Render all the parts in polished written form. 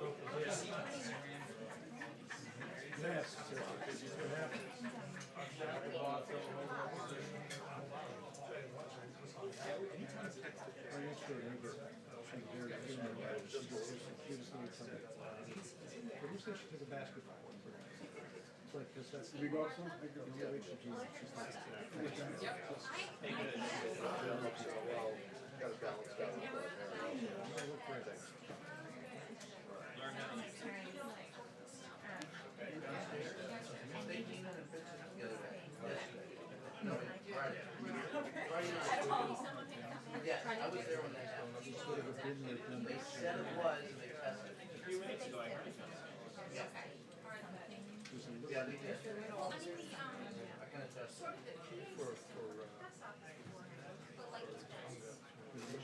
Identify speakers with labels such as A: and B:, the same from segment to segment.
A: Yes, this is what happens. But you said she took a basketball. It's like, cause that's. We go some? Yeah.
B: Got it balanced out.
C: Yeah, I was there when that happened. They said it was, and they tested it.
D: A few minutes ago, I heard it.
C: Yeah, they did. I can attest.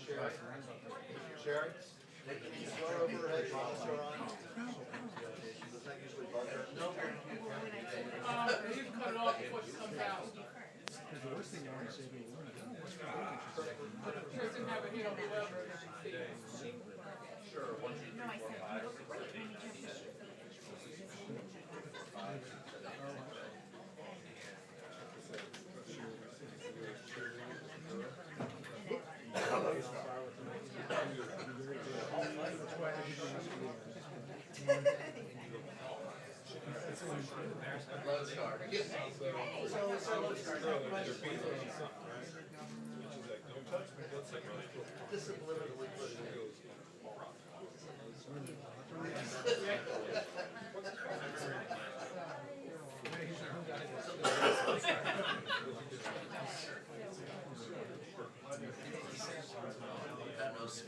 B: Sherry? Sherry? You go over her head, officer on? Does that usually bug her?
C: No,
E: You can cut it off before she comes out.
A: Cause the worst thing you wanna say to a woman, oh, what's going on?
E: Kristen have a hit on the lever and everything.
C: sure, 1, 2, 3, 4, 5. Low star. This is literally what it is. That knows.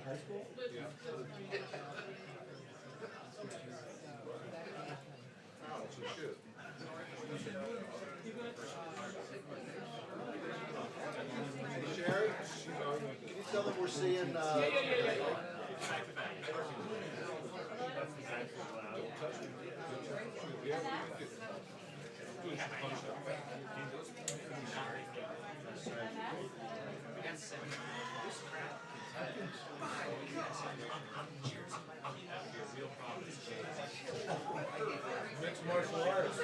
A: High school?
B: Sherry? Can you tell them we're seeing,
A: Mixed martial arts.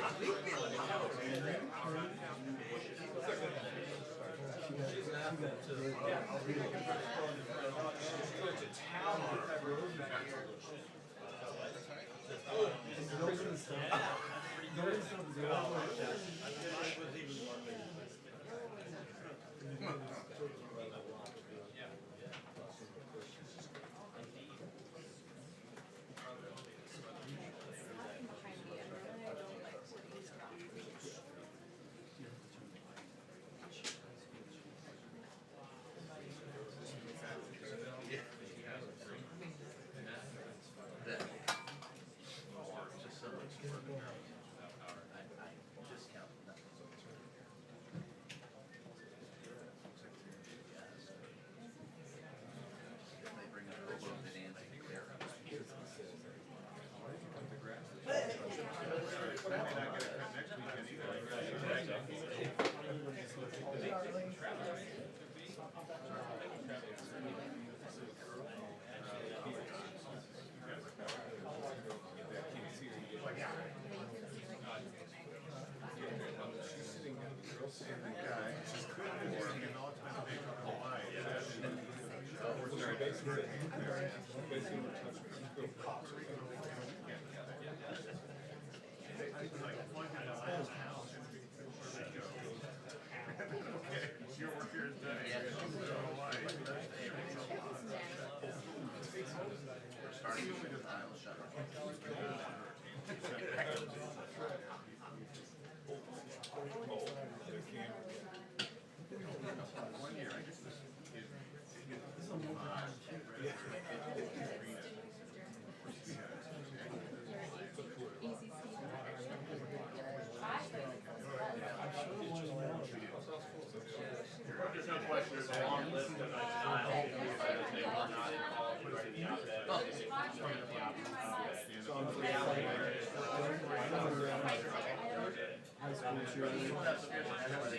A: What's your name?
C: So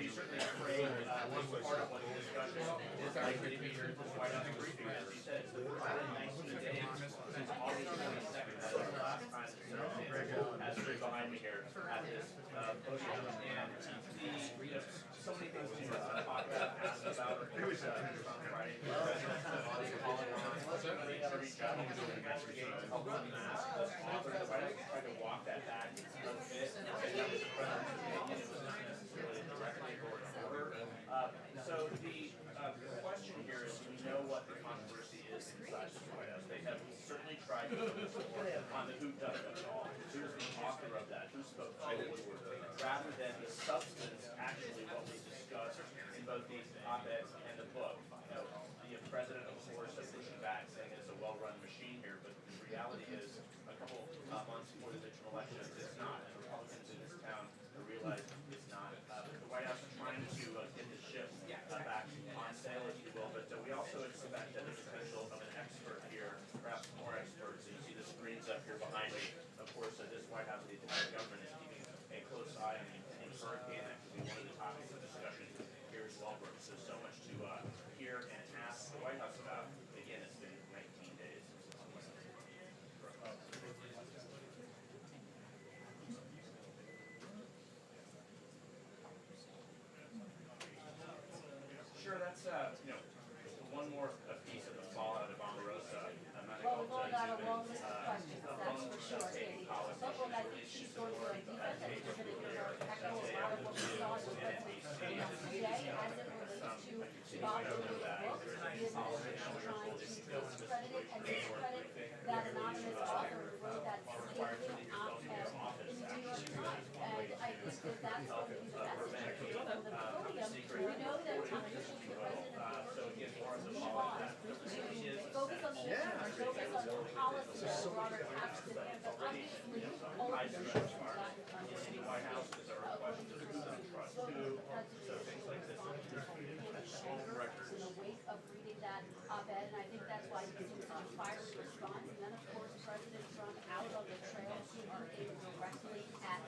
C: you certainly pray, was part of what the discussion is likely to be here at this White House briefing. As you said, it's the first time in 19 days since August 22nd, that was the last time the Senate has been behind me here at this podium. And so many things to talk about, ask about, on Friday. The president's calling on, everybody to reach out and investigate, help them ask the author of the White House try to walk that back a bit. And that was the president's opinion, it was not necessarily directly or in order. So the question here is, we know what the controversy is inside the White House. They have certainly tried to report on the who done it all, who's the author of that, who spoke forward, rather than the substance, actually what was discussed in both the op-eds and the book. You know, the president, of course, has pushing back, saying it's a well-run machine here, but the reality is, a couple months before the midterm elections, it's not, and Republicans in this town realize it's not. The White House is trying to get the ship back on sail, if you will, but we also expect that the potential of an expert here, perhaps more experts. You see the screens up here behind me. Of course, this White House, the entire government is keeping a close eye on the impending hurricane. That could be one of the topics of discussion here as well, Brooks. There's so much to hear and ask the White House about. Again, it's been 19 days. Sure, that's one more piece of the fallout of Omarosa. I'm not
D: Well, we've
C: going
D: all
C: to
D: got a long list of questions, that's for sure, Katie. But what I think she's going to a defense, and she's going to give her echo a lot of what we saw in the president's today as it relates to Bob Woodward's book, the administration trying to discredit it and discredit that anonymous author who wrote that significant op-ed in the New York Times. And I think that that's going to be the message from the podium. We know that politicians, the president, move on to focus on the midterm, focus on the policy that the broader task demand, but obviously all of the issues have gotten under the
C: White House is our question to who's on trust who, so things like this.
D: in the wake of reading that op-ed, and I think that's why you see such a fiery response. And then, of course, President Trump out on the trail, aimed directly at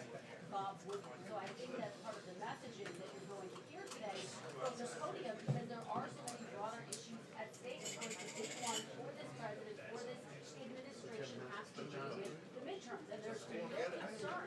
D: Bob Woodward. So I think that's part of the messaging that you're going to hear today from the podium, because there are so many broader issues at stake. Of course, the big one for this president, for this administration, has to do with the midterms. And there's real concern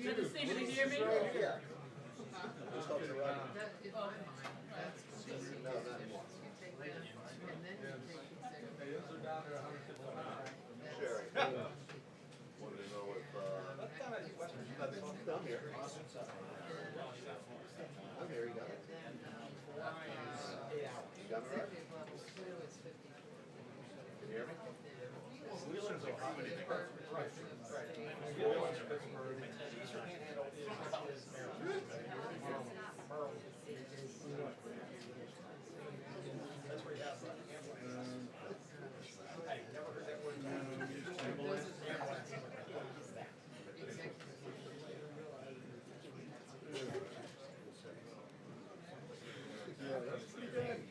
E: You haven't seen it, hear me?
B: Yeah. Just talking to Rodney. No, not anymore. Sherry. Wanted to know if, I'm here. I'm here, you got it? You got me right? Can you hear me?
A: Yeah, that's pretty good.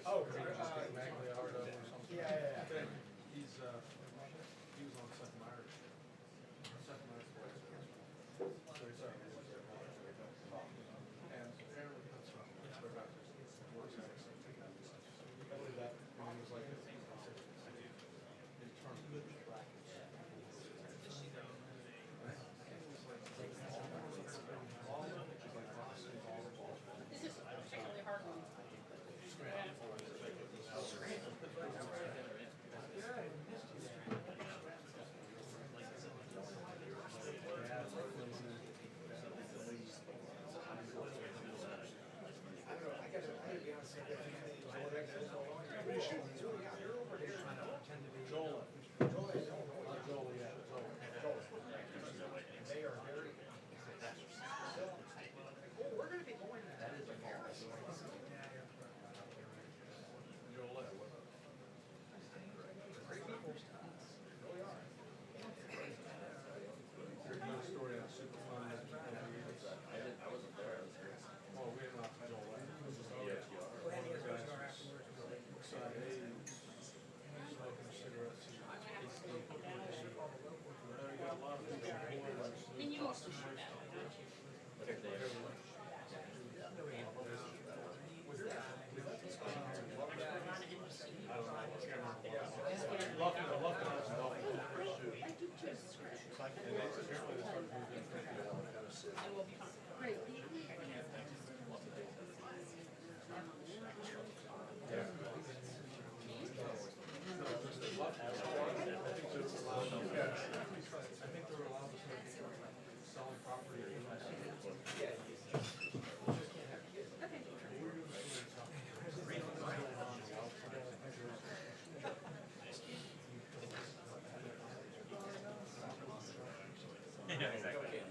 F: Oh, Magliardo or something. Yeah. He was on Seth Meyers. Seth Meyers. So he's and apparently that's their doctors. Works out. I believe that, and he was like, in terms of
E: This is a particularly hard one.
F: Joel. Joel, yeah.
C: They are very. We're gonna be going to that.
F: Joel.
C: Great people. Really are.
F: There's another story on Superfund.
B: I wasn't there.
F: Well, we didn't have Joel. One of the guys said, hey, smoking cigarettes. You got a lot of people.
E: I mean, you mostly shoot that.
F: I think they're allowed to start selling property.
C: Yeah, exactly.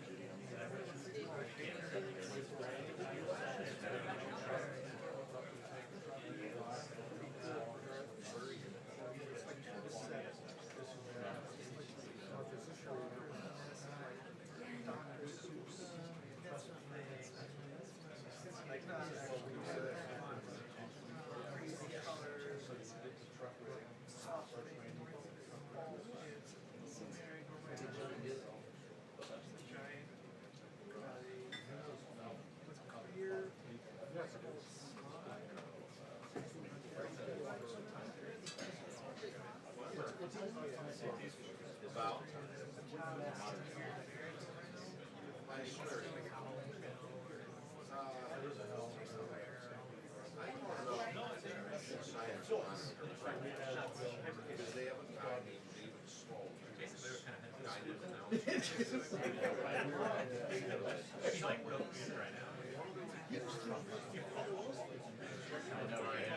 B: About. Because they haven't gotten even small.
C: He's like real good right now. I know, right?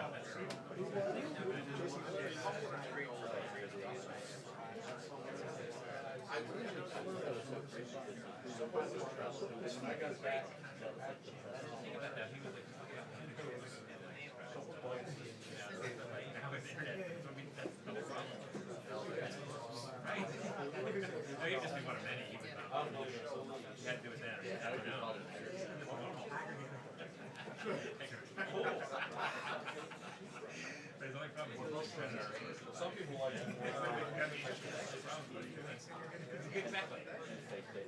C: That's right.
F: I got back.
C: Think about that. He was like, now with the internet, I mean, that's the whole problem. Right? No, you'd just be one of many. He would not. You had to do it then. I don't know. But his only problem is he's a predator.
F: Some people like it.
C: Exactly.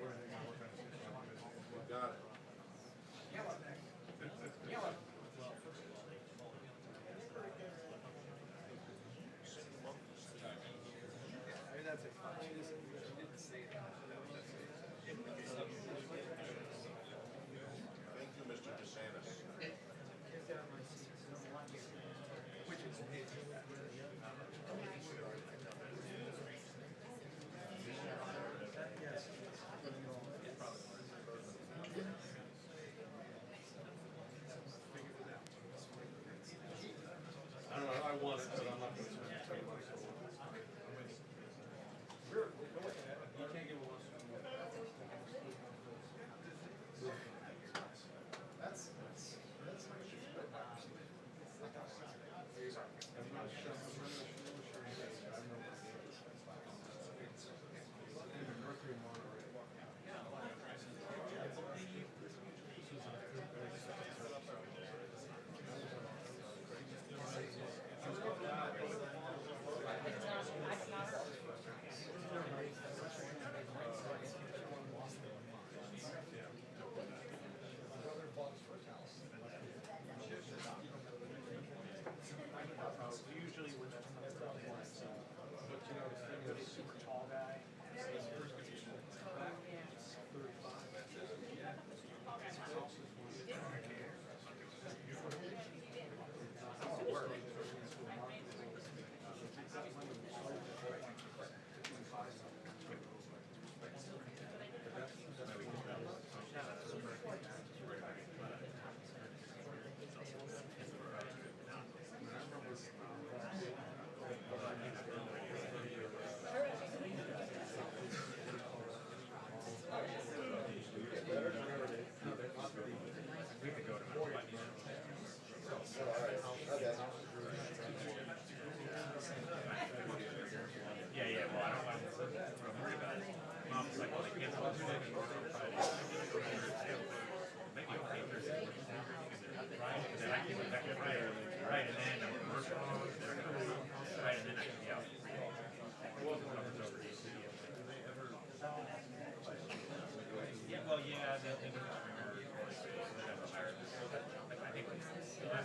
C: Yeah,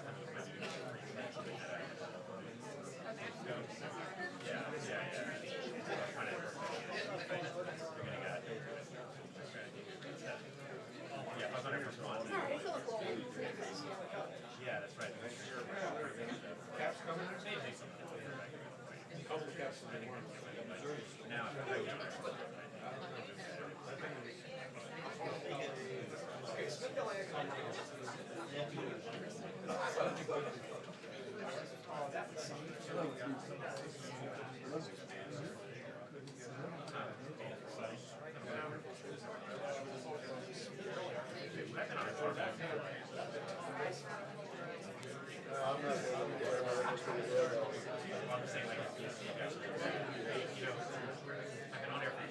C: I was on air first month. Yeah, that's right.
F: Caps coming?
C: Same thing, something.
F: Couple caps in one.
C: Now,
F: Okay, Smithville Ag.
B: I'm not, I'm
C: saying like, you know, I've been on air for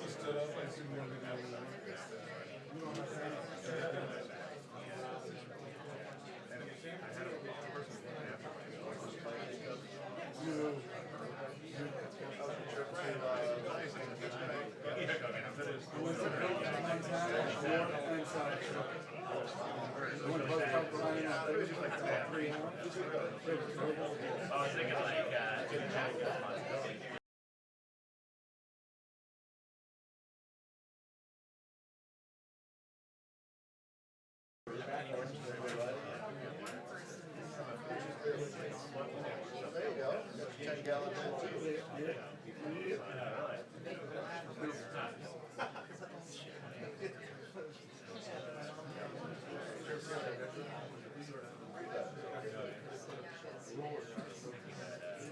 A: He stood up and said, "We're gonna do it." You know what I'm saying?
C: I was thinking like,
B: there you go. 10-gallon tank.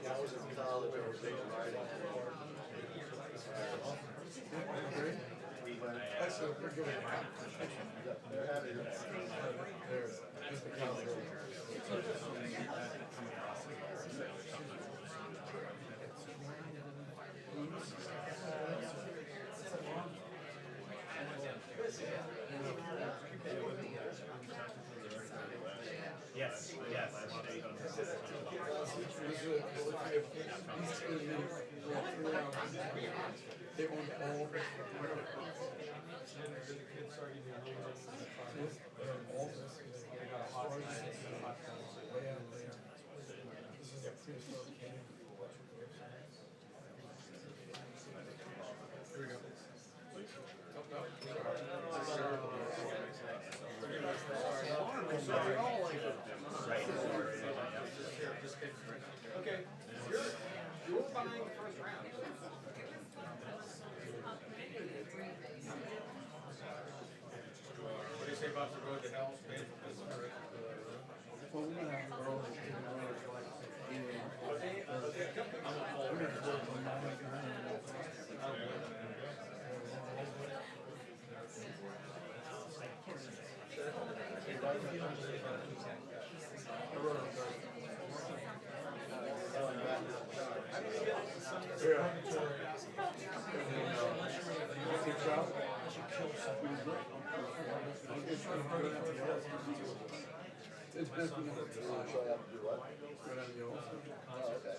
B: I was in college, I was riding.
A: That's a pretty good one.
B: They're happy.
A: There's just a couple.
C: yes, yes.
A: They own all. Here we go.
F: Okay, you're buying the first round. What do you say about the road to hell?
A: Well, we're gonna have a girl that's gonna run it like, we're gonna work on It's best we know.
B: So I have to do what?
A: Right on the old.
B: Oh, okay.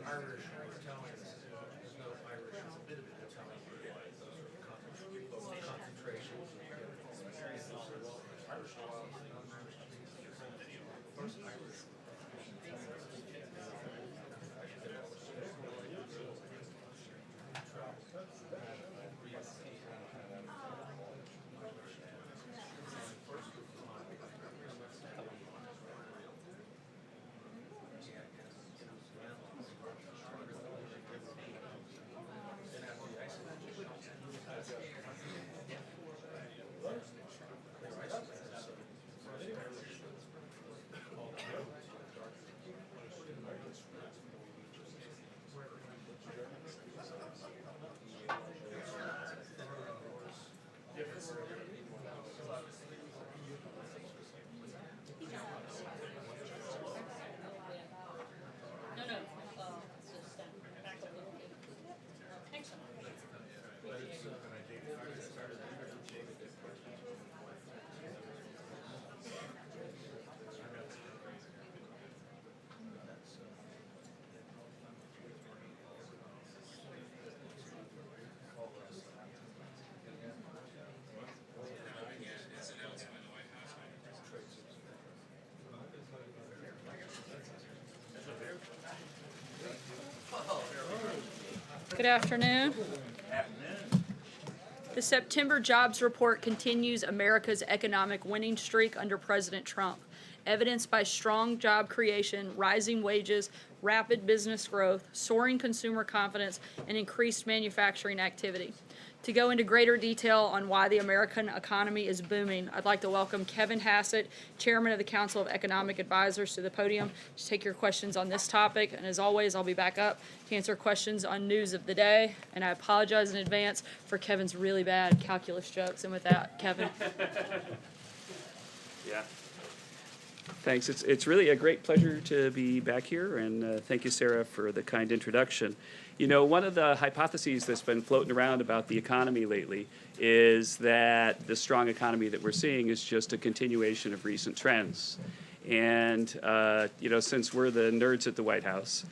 F: Irish, Italian, there's no Irish, it's a bit of it Italian. Concentrations. Irish. First Irish.
G: Good afternoon. The September jobs report continues America's economic winning streak under President Trump, evidenced by strong job creation, rising wages, rapid business growth, soaring consumer confidence, and increased manufacturing activity. To go into greater detail on why the American economy is booming, I'd like to welcome Kevin Hassett, Chairman of the Council of Economic Advisors, to the podium to take your questions on this topic. And as always, I'll be back up to answer questions on news of the day. And I apologize in advance for Kevin's really bad calculus jokes. And with that, Kevin.
H: Yeah. Thanks. It's really a great pleasure to be back here, and thank you, Sarah, for the kind introduction. You know, one of the hypotheses that's been floating around about the economy lately is that the strong economy that we're seeing is just a continuation of recent trends. And, you know, since we're the nerds at the White House,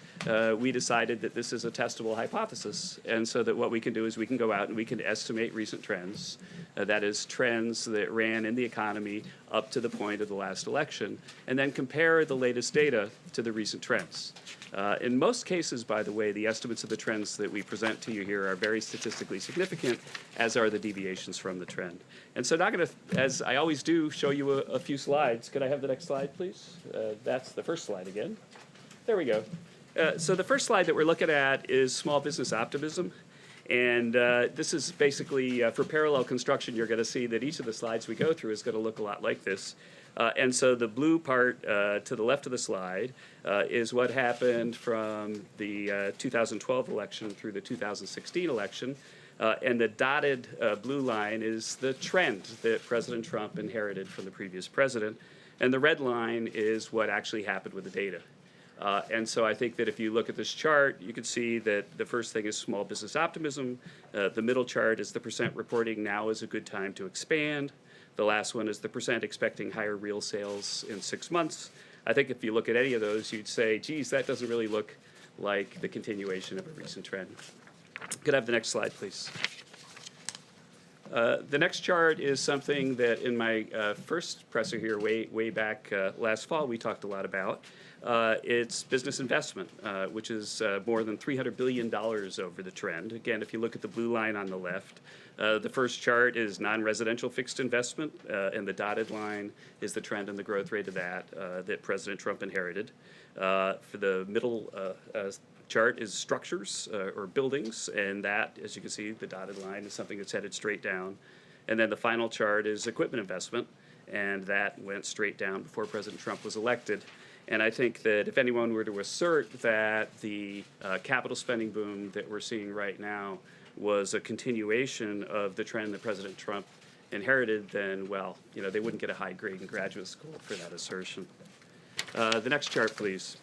H: we decided that this is a testable hypothesis. And so that what we can do is we can go out and we can estimate recent trends. That is, trends that ran in the economy up to the point of the last election, and then compare the latest data to the recent trends. In most cases, by the way, the estimates of the trends that we present to you here are very statistically significant, as are the deviations from the trend. And so now I'm going to, as I always do, show you a few slides. Could I have the next slide, please? That's the first slide again. There we go. So the first slide that we're looking at is small business optimism. And this is basically, for parallel construction, you're going to see that each of the slides we go through is going to look a lot like this. And so the blue part to the left of the slide is what happened from the 2012 election through the 2016 election. And the dotted blue line is the trend that President Trump inherited from the previous president. And the red line is what actually happened with the data. And so I think that if you look at this chart, you can see that the first thing is small business optimism. The middle chart is the percent reporting now is a good time to expand. The last one is the percent expecting higher real sales in 6 months. I think if you look at any of those, you'd say, geez, that doesn't really look like the continuation of a recent trend. Could I have the next slide, please? The next chart is something that in my first presser here way back last fall we talked a lot about. It's business investment, which is more than $300 billion over the trend. Again, if you look at the blue line on the left, the first chart is non-residential fixed investment, and the dotted line is the trend and the growth rate of that that President Trump inherited. For the middle chart is structures or buildings, and that, as you can see, the dotted line is something that's headed straight down. And then the final chart is equipment investment, and that went straight down before President Trump was elected. And I think that if anyone were to assert that the capital spending boom that we're seeing right now was a continuation of the trend that President Trump inherited, then, well, you know, they wouldn't get a high grade in graduate school for that assertion. The next chart, please.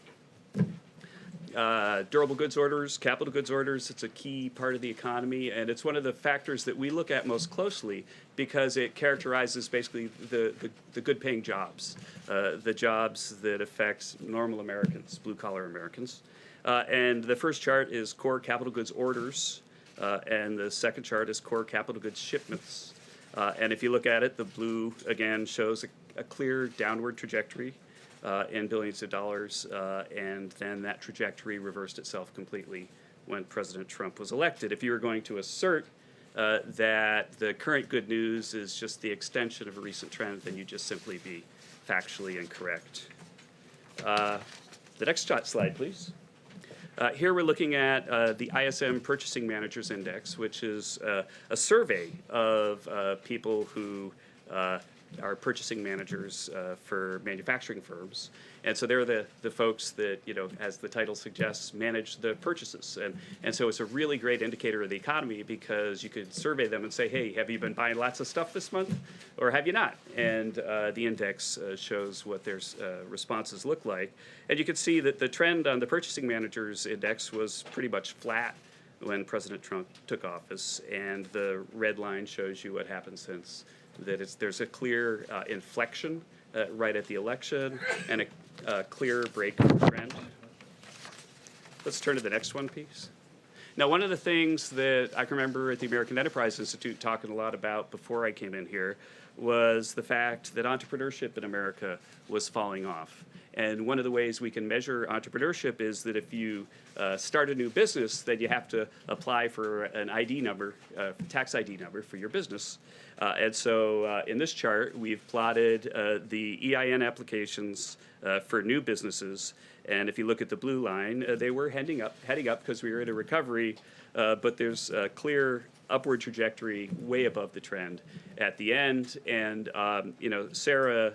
H: Durable goods orders, capital goods orders, it's a key part of the economy, and it's one of the factors that we look at most closely because it characterizes basically the good paying jobs, the jobs that affect normal Americans, blue collar Americans. And the first chart is core capital goods orders, and the second chart is core capital goods shipments. And if you look at it, the blue again shows a clear downward trajectory in billions of dollars, and then that trajectory reversed itself completely when President Trump was elected. If you were going to assert that the current good news is just the extension of a recent trend, then you'd just simply be factually incorrect. The next slide, please. Here we're looking at the ISM Purchasing Managers Index, which is a survey of people who are purchasing managers for manufacturing firms. And so they're the folks that, you know, as the title suggests, manage the purchases. And so it's a really great indicator of the economy because you could survey them and say, hey, have you been buying lots of stuff this month or have you not? And the index shows what their responses look like. And you can see that the trend on the Purchasing Managers Index was pretty much flat when President Trump took office. And the red line shows you what happened since. That there's a clear inflection right at the election and a clear break of the trend. Let's turn to the next one, please. Now, one of the things that I can remember at the American Enterprise Institute talking a lot about before I came in here was the fact that entrepreneurship in America was falling off. And one of the ways we can measure entrepreneurship is that if you start a new business, then you have to apply for an ID number, tax ID number for your business. And so in this chart, we've plotted the EIN applications for new businesses. And if you look at the blue line, they were heading up because we were in a recovery, but there's a clear upward trajectory way above the trend at the end. And you know, Sarah,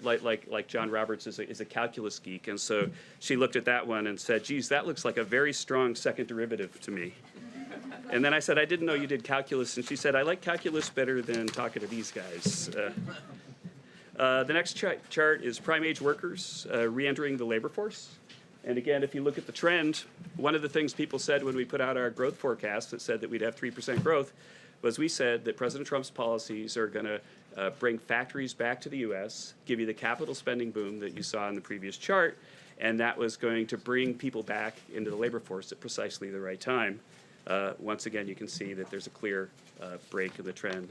H: like John Roberts, is a calculus geek, and so she looked at that one and said, geez, that looks like a very strong second derivative to me. And then I said, I didn't know you did calculus, and she said, I like calculus better than talking to these guys. The next chart is prime age workers re-entering the labor force. And again, if you look at the trend, one of the things people said when we put out our growth forecast that said that we'd have 3% growth was we said that President Trump's policies are going to bring factories back to the U.S., give you the capital spending boom that you saw in the previous chart, and that was going to bring people back into the labor force at precisely the right time. Once again, you can see that there's a clear break in the trend.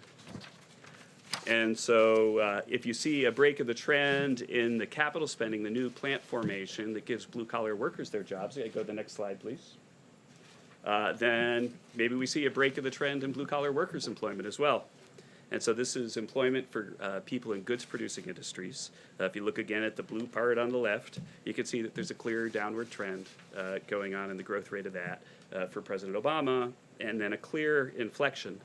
H: And so if you see a break of the trend in the capital spending, the new plant formation that gives blue-collar workers their jobs, go to the next slide, please, then maybe we see a break of the trend in blue-collar workers' employment as well. And so this is employment for people in goods-producing industries. If you look again at the blue part on the left, you can see that there's a clear downward trend going on in the growth rate of that for President Obama, and then a clear inflection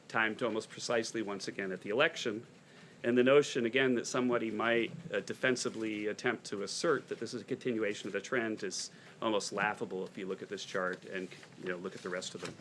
H: timed almost precisely once again at the election. And the notion, again, that somebody might defensively attempt to assert that this is a continuation of the trend is almost laughable if you look at this chart and look at the rest of them.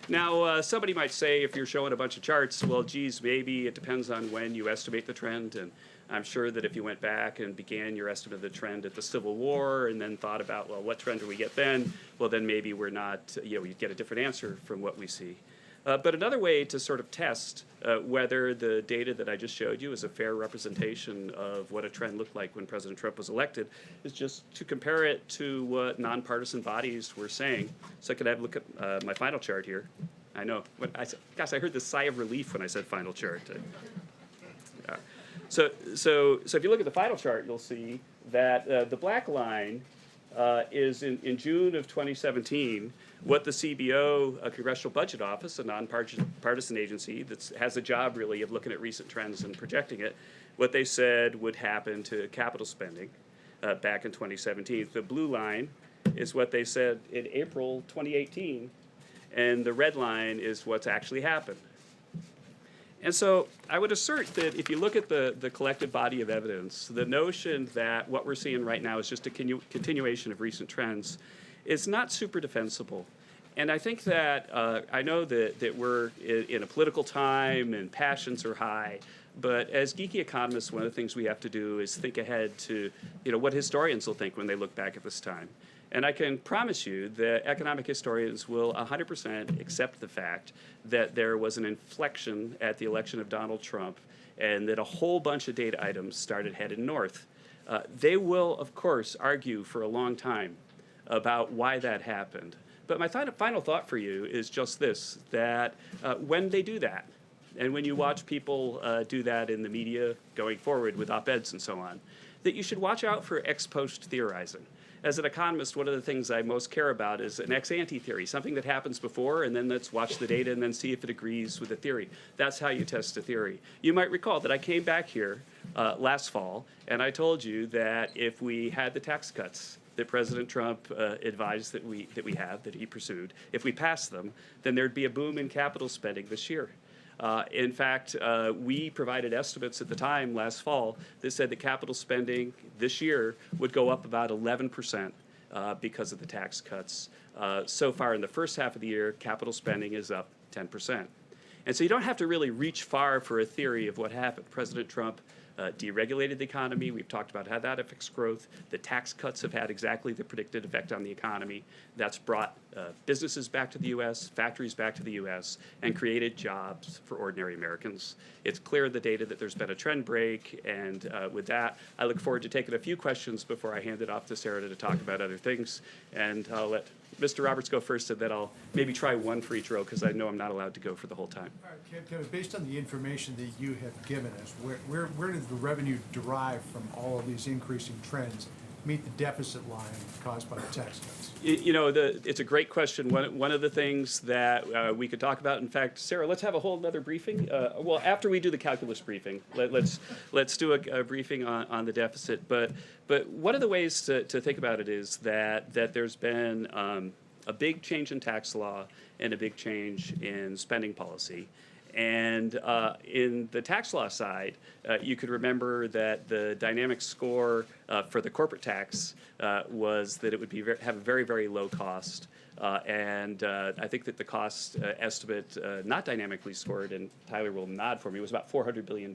H: Now, somebody might say, if you're showing a bunch of charts, well, geez, maybe it depends on when you estimate the trend. And I'm sure that if you went back and began your estimate of the trend at the Civil War and then thought about, well, what trend do we get then? Well, then maybe we're not, you'd get a different answer from what we see. But another way to sort of test whether the data that I just showed you is a fair representation of what a trend looked like when President Trump was elected is just to compare it to what nonpartisan bodies were saying. So I could have a look at my final chart here. I know. Gosh, I heard this sigh of relief when I said final chart. So if you look at the final chart, you'll see that the black line is in June of 2017, what the CBO, a Congressional Budget Office, a nonpartisan agency that has a job really of looking at recent trends and projecting it, what they said would happen to capital spending back in 2017. The blue line is what they said in April 2018, and the red line is what's actually happened. And so I would assert that if you look at the collective body of evidence, the notion that what we're seeing right now is just a continuation of recent trends is not super defensible. And I think that I know that we're in a political time and passions are high, but as geeky economists, one of the things we have to do is think ahead to what historians will think when they look back at this time. And I can promise you that economic historians will 100% accept the fact that there was an inflection at the election of Donald Trump and that a whole bunch of data items started heading north. They will, of course, argue for a long time about why that happened. But my final thought for you is just this, that when they do that, and when you watch people do that in the media going forward with op-eds and so on, that you should watch out for ex post theorizing. As an economist, one of the things I most care about is an ex ante theory, something that happens before, and then let's watch the data and then see if it agrees with the theory. That's how you test a theory. You might recall that I came back here last fall, and I told you that if we had the tax cuts that President Trump advised that we have, that he pursued, if we passed them, then there'd be a boom in capital spending this year. In fact, we provided estimates at the time last fall that said that capital spending this year would go up about 11% because of the tax cuts. So far in the first half of the year, capital spending is up 10%. And so you don't have to really reach far for a theory of what happened. President Trump deregulated the economy. We've talked about how that affects growth. The tax cuts have had exactly the predicted effect on the economy. That's brought businesses back to the U.S., factories back to the U.S., and created jobs for ordinary Americans. It's clear in the data that there's been a trend break, and with that, I look forward to taking a few questions before I hand it off to Sarah to talk about other things. And I'll let Mr. Roberts go first, and then I'll maybe try one for each row, because I know I'm not allowed to go for the whole time.
A: All right, Kevin, based on the information that you have given us, where does the revenue derive from all of these increasing trends meet the deficit line caused by the tax cuts?
H: It's a great question. One of the things that we could talk about, in fact, Sarah, let's have a whole other briefing. Well, after we do the calculus briefing, let's do a briefing on the deficit. But one of the ways to think about it is that there's been a big change in tax law and a big change in spending policy. And in the tax law side, you could remember that the dynamic score for the corporate tax was that it would have a very, very low cost. And I think that the cost estimate, not dynamically scored, and Tyler will nod for me, was about $400 billion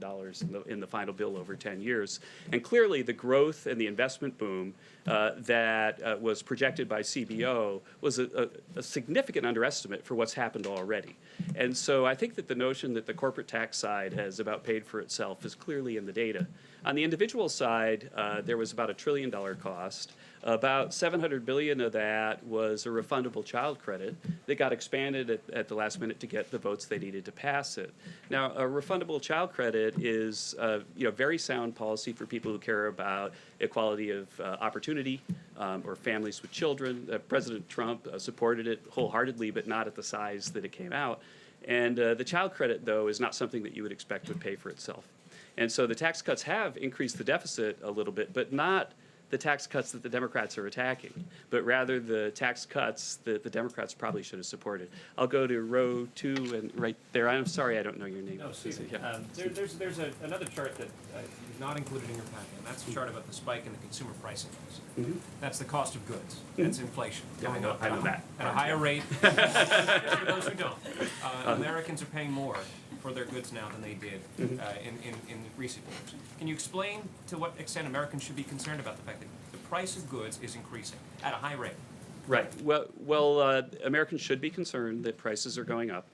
H: in the final bill over 10 years. And clearly, the growth and the investment boom that was projected by CBO was a significant underestimate for what's happened already. And so I think that the notion that the corporate tax side has about paid for itself is clearly in the data. On the individual side, there was about $1 trillion cost. About $700 billion of that was a refundable child credit that got expanded at the last minute to get the votes they needed to pass it. Now, a refundable child credit is very sound policy for people who care about equality of opportunity or families with children. President Trump supported it wholeheartedly, but not at the size that it came out. And the child credit, though, is not something that you would expect would pay for itself. And so the tax cuts have increased the deficit a little bit, but not the tax cuts that the Democrats are attacking, but rather the tax cuts that the Democrats probably should have supported. I'll go to row 2 and right there. I'm sorry, I don't know your name.
I: No, Stephen.
H: Yeah.
I: There's another chart that is not included in your packet, and that's the chart about the spike in the consumer price index. That's the cost of goods. That's inflation going up
H: I know that.
I: at a higher rate. For those who don't, Americans are paying more for their goods now than they did in recent years. Can you explain to what extent Americans should be concerned about the fact that the price of goods is increasing at a high rate?
H: Right. Well, Americans should be concerned that prices are going up.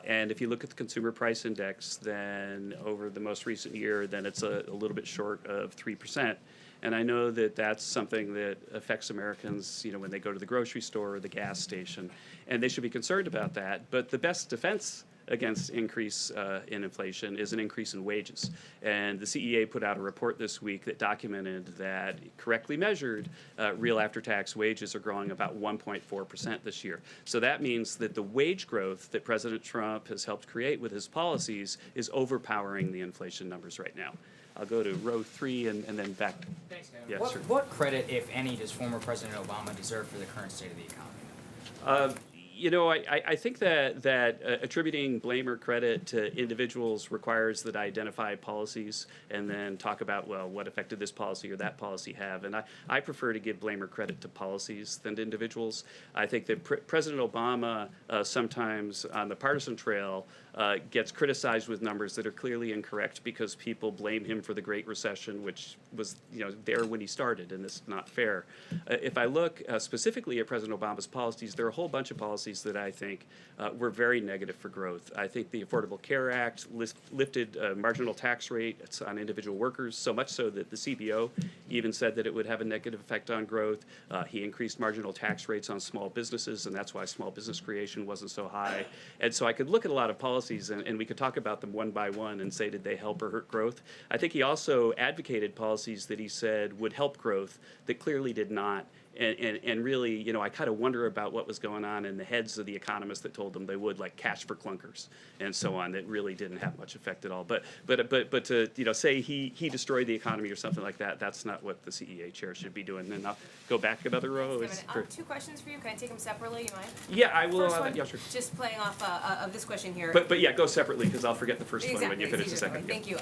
H: And if you look at the consumer price index, then over the most recent year, then it's a little bit short of 3%. And I know that that's something that affects Americans, when they go to the grocery store or the gas station, and they should be concerned about that. But the best defense against increase in inflation is an increase in wages. And the CEA put out a report this week that documented that, correctly measured, real after-tax wages are growing about 1.4% this year. So that means that the wage growth that President Trump has helped create with his policies is overpowering the inflation numbers right now. I'll go to row 3 and then back.
J: Thanks, Kevin.
H: Yeah,
J: what,
H: sure.
J: what credit, if any, does former President Obama deserve for the current state of the economy?
H: You know, I think that attributing blame or credit to individuals requires that I identify policies and then talk about, well, what effect did this policy or that policy have? And I prefer to give blame or credit to policies than to individuals. I think that President Obama sometimes on the partisan trail gets criticized with numbers that are clearly incorrect because people blame him for the Great Recession, which was, you know, there when he started, and it's not fair. If I look specifically at President Obama's policies, there are a whole bunch of policies that I think were very negative for growth. I think the Affordable Care Act lifted marginal tax rates on individual workers, so much so that the CBO even said that it would have a negative effect on growth. He increased marginal tax rates on small businesses, and that's why small business creation wasn't so high. And so I could look at a lot of policies, and we could talk about them one by one and say, did they help or hurt growth? I think he also advocated policies that he said would help growth that clearly did not. And really, you know, I kind of wonder about what was going on in the heads of the economists that told them they would, like cash for clunkers and so on, that really didn't have much effect at all. But to, you know, say he destroyed the economy or something like that, that's not what the CEA chair should be doing. And I'll go back another row.
J: Two questions for you. Can I take them separately? You mind?
H: Yeah, I will.
J: First one,
H: Yeah, sure.
J: just playing off of this question here.
H: But yeah, go separately because I'll forget the first
J: Exactly.
H: one when you finish the second.
J: Thank you.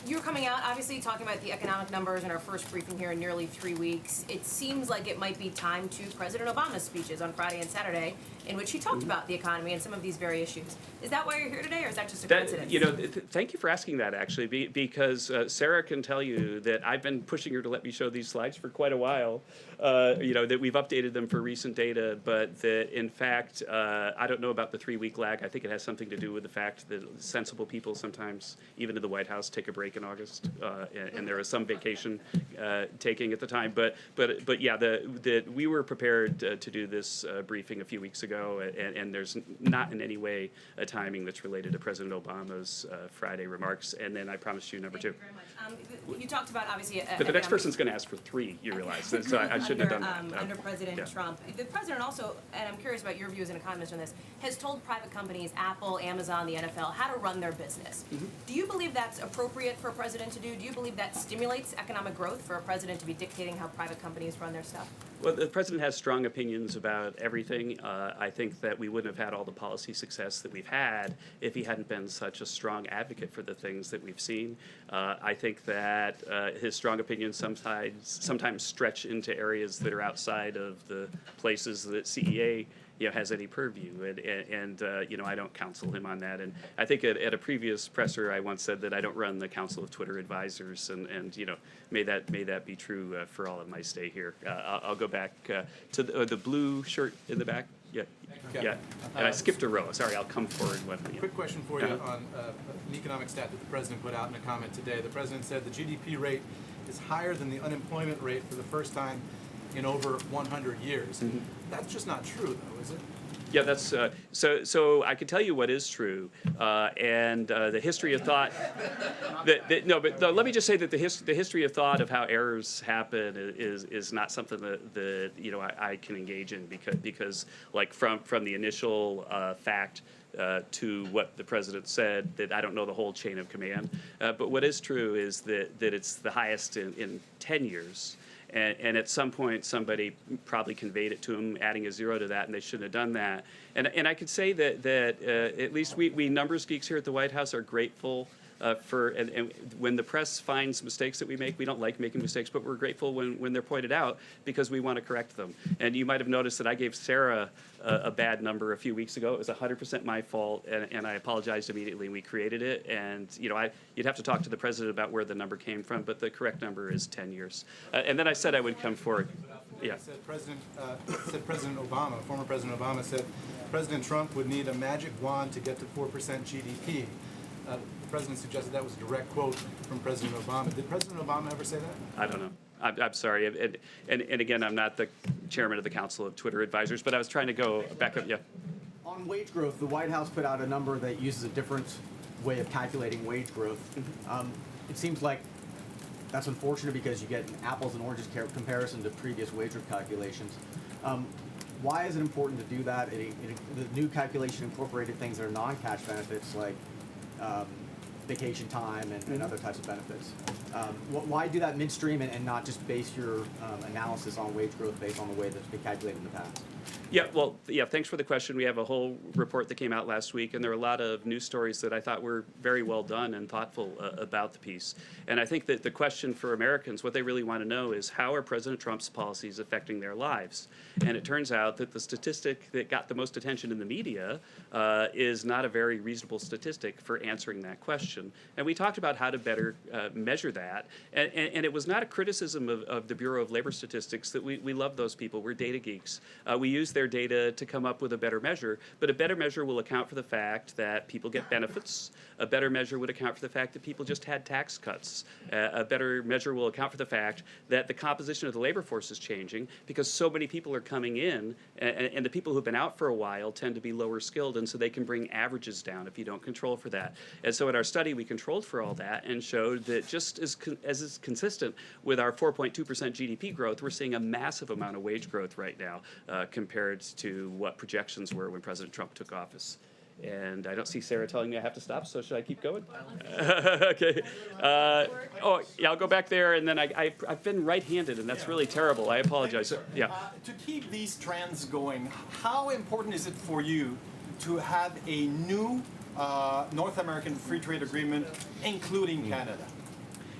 J: You're coming out, obviously, talking about the economic numbers in our first briefing here in nearly 3 weeks. It seems like it might be time to President Obama's speeches on Friday and Saturday, in which he talked about the economy and some of these very issues. Is that why you're here today, or is that just a coincidence?
H: You know, thank you for asking that, actually, because Sarah can tell you that I've been pushing her to let me show these slides for quite a while. You know, that we've updated them for recent data, but that, in fact, I don't know about the 3-week lag. I think it has something to do with the fact that sensible people sometimes, even in the White House, take a break in August, and there is some vacation taking at the time. But yeah, that we were prepared to do this briefing a few weeks ago, and there's not in any way a timing that's related to President Obama's Friday remarks. And then I promised you number two.
J: Thank you very much. You talked about, obviously,
H: But the next person's going to ask for 3, you realize. So I shouldn't have done that.
J: Under President
H: yeah.
J: Trump. The president also, and I'm curious about your view as an economist on this, has told private companies, Apple, Amazon, the NFL, how to run their business.
H: Mm-hmm.
J: Do you believe that's appropriate for a president to do? Do you believe that stimulates economic growth for a president to be dictating how private companies run their stuff?
H: Well, the president has strong opinions about everything. I think that we wouldn't have had all the policy success that we've had if he hadn't been such a strong advocate for the things that we've seen. I think that his strong opinions sometimes stretch into areas that are outside of the places that CEA has any purview, and you know, I don't counsel him on that. And I think at a previous presser, I once said that I don't run the Council of Twitter Advisors, and you know, may that be true for all of my stay here. I'll go back to the blue shirt in the back. Yeah. And I skipped a row. Sorry, I'll come forward one.
F: Quick question for you on an economic stat that the president put out in a comment today. The president said the GDP rate is higher than the unemployment rate for the first time in over 100 years. Mm-hmm. That's just not true, though, is it?
H: Yeah, that's so. I can tell you what is true, and the history of thought. Let me just say that the history of thought of how errors happen is not something that you know I can engage in because like from the initial fact. To what the president said, that I don't know the whole chain of command. But what is true is that it's the highest in 10 years. And at some point, somebody probably conveyed it to him, adding a 0 to that, and they shouldn't have done that. And I could say that at least we numbers geeks here at the White House are grateful and when the press finds mistakes that we make, we don't like making mistakes, but we're grateful when they're pointed out because we want to correct them. And you might have noticed that I gave Sarah a bad number a few weeks ago. It was 100% my fault, and I apologized immediately. We created it, and you know, you'd have to talk to the president about where the number came from, but the correct number is 10 years. And then I said I would come forward. Yeah.
F: Said President Obama, former President Obama said President Trump would need a magic wand to get to 4% GDP. The president suggested that was a direct quote from President Obama. Did President Obama ever say that?
H: I don't know. I'm sorry. And again, I'm not the chairman of the Council of Twitter Advisors, but I was trying to go back up. Yeah.
K: On wage growth, the White House put out a number that uses a different way of calculating wage growth. It seems like that's unfortunate because you get an apples and oranges comparison to previous wage growth calculations. Why is it important to do that? The new calculation incorporated things that are non-cash benefits like vacation time and other types of benefits. Why do that midstream and not just base your analysis on wage growth based on the way that's been calculated in the past?
H: Yeah, well, yeah, thanks for the question. We have a whole report that came out last week, and there are a lot of news stories that I thought were very well done and thoughtful about the piece. And I think that the question for Americans, what they really want to know is how are President Trump's policies affecting their lives? And it turns out that the statistic that got the most attention in the media is not a very reasonable statistic for answering that question. And we talked about how to better measure that. And it was not a criticism of the Bureau of Labor Statistics that we love those people. We're data geeks. We use their data to come up with a better measure, but a better measure will account for the fact that people get benefits. A better measure would account for the fact that people just had tax cuts. A better measure will account for the fact that the composition of the labor force is changing because so many people are coming in, and the people who've been out for a while tend to be lower skilled, and so they can bring averages down if you don't control for that. And so in our study, we controlled for all that and showed that just as is consistent with our 4.2% GDP growth, we're seeing a massive amount of wage growth right now compared to what projections were when President Trump took office. And I don't see Sarah telling me I have to stop, so should I keep going? Okay. Oh, yeah, I'll go back there, and then I've been right-handed, and that's really terrible. I apologize. Yeah.
L: To keep these trends going, how important is it for you to have a new North American free trade agreement, including Canada?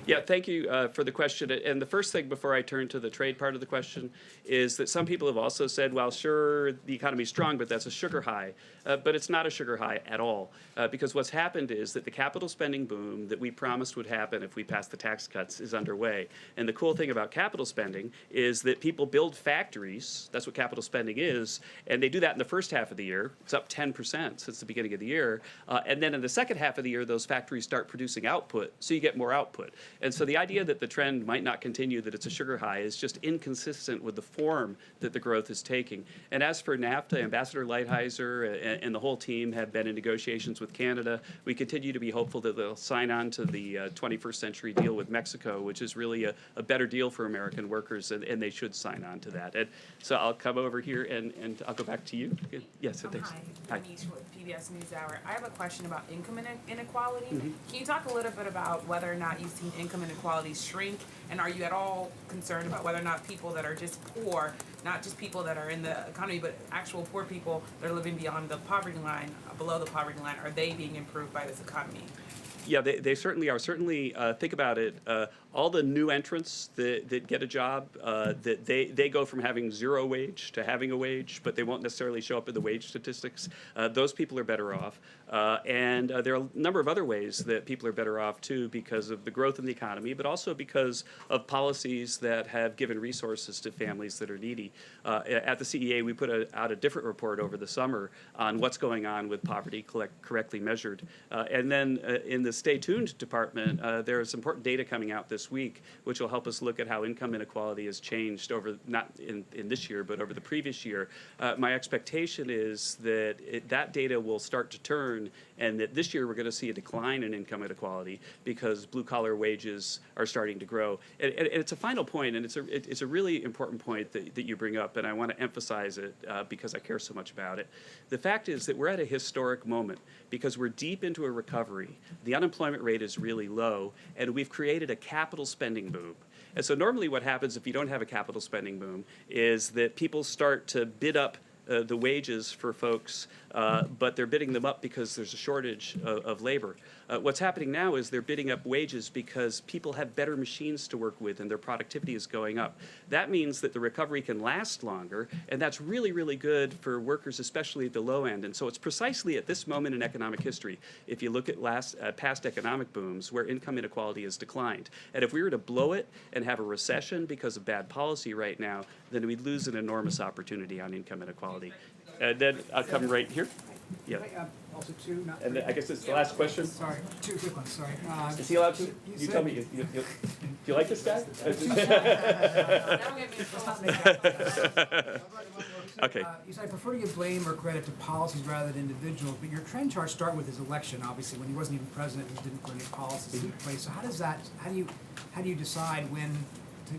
H: Yeah, thank you for the question. And the first thing before I turn to the trade part of the question is that some people have also said, well, sure, the economy's strong, but that's a sugar high. But it's not a sugar high at all, because what's happened is that the capital spending boom that we promised would happen if we passed the tax cuts is underway. And the cool thing about capital spending is that people build factories, that's what capital spending is, and they do that in the first half of the year. It's up 10% since the beginning of the year. And then in the second half of the year, those factories start producing output, so you get more output. And so the idea that the trend might not continue, that it's a sugar high, is just inconsistent with the form that the growth is taking. And as for NAFTA, Ambassador Lighthizer and the whole team have been in negotiations with Canada. We continue to be hopeful that they'll sign on to the 21st century deal with Mexico, which is really a better deal for American workers, and they should sign on to that. And so I'll come over here, and I'll go back to you. Yes, thanks.
E: Hi, I'm Anish with PBS NewsHour. I have a question about income inequality. Can you talk a little bit about whether or not you've seen income inequality shrink, and are you at all concerned about whether or not people that are just poor, not just people that are in the economy, but actual poor people that are living beyond the poverty line, below the poverty line, are they being improved by this economy?
H: Yeah, they certainly are. Certainly, think about it. All the new entrants that get a job, that they go from having zero wage to having a wage, but they won't necessarily show up in the wage statistics. Those people are better off. And there are a number of other ways that people are better off, too, because of the growth in the economy, but also because of policies that have given resources to families that are needy. At the CEA, we put out a different report over the summer on what's going on with poverty correctly measured. And then in the Stay Tuned department, there's important data coming out this week, which will help us look at how income inequality has changed over, not in this year, but over the previous year. My expectation is that that data will start to turn, and that this year we're going to see a decline in income inequality because blue-collar wages are starting to grow. And it's a final point, and it's a really important point that you bring up, and I want to emphasize it because I care so much about it. The fact is that we're at a historic moment because we're deep into a recovery. The unemployment rate is really low, and we've created a capital spending boom. And so normally what happens if you don't have a capital spending boom is that people start to bid up the wages for folks, but they're bidding them up because there's a shortage of labor. What's happening now is they're bidding up wages because people have better machines to work with and their productivity is going up. That means that the recovery can last longer, and that's really, really good for workers, especially at the low end. And so it's precisely at this moment in economic history, if you look at past economic booms, where income inequality has declined. And if we were to blow it and have a recession because of bad policy right now, then we'd lose an enormous opportunity on income inequality. And then I'll come right here. Yeah.
M: Also two, not
H: And then I guess it's the last question.
M: Sorry, two quick ones, sorry.
H: Is he allowed to? You tell me. Do you like this guy? Okay.
M: You said I prefer to give blame or credit to policies rather than individuals, but your trend charts start with his election, obviously, when he wasn't even president, he didn't put any policies in place. So how do you decide when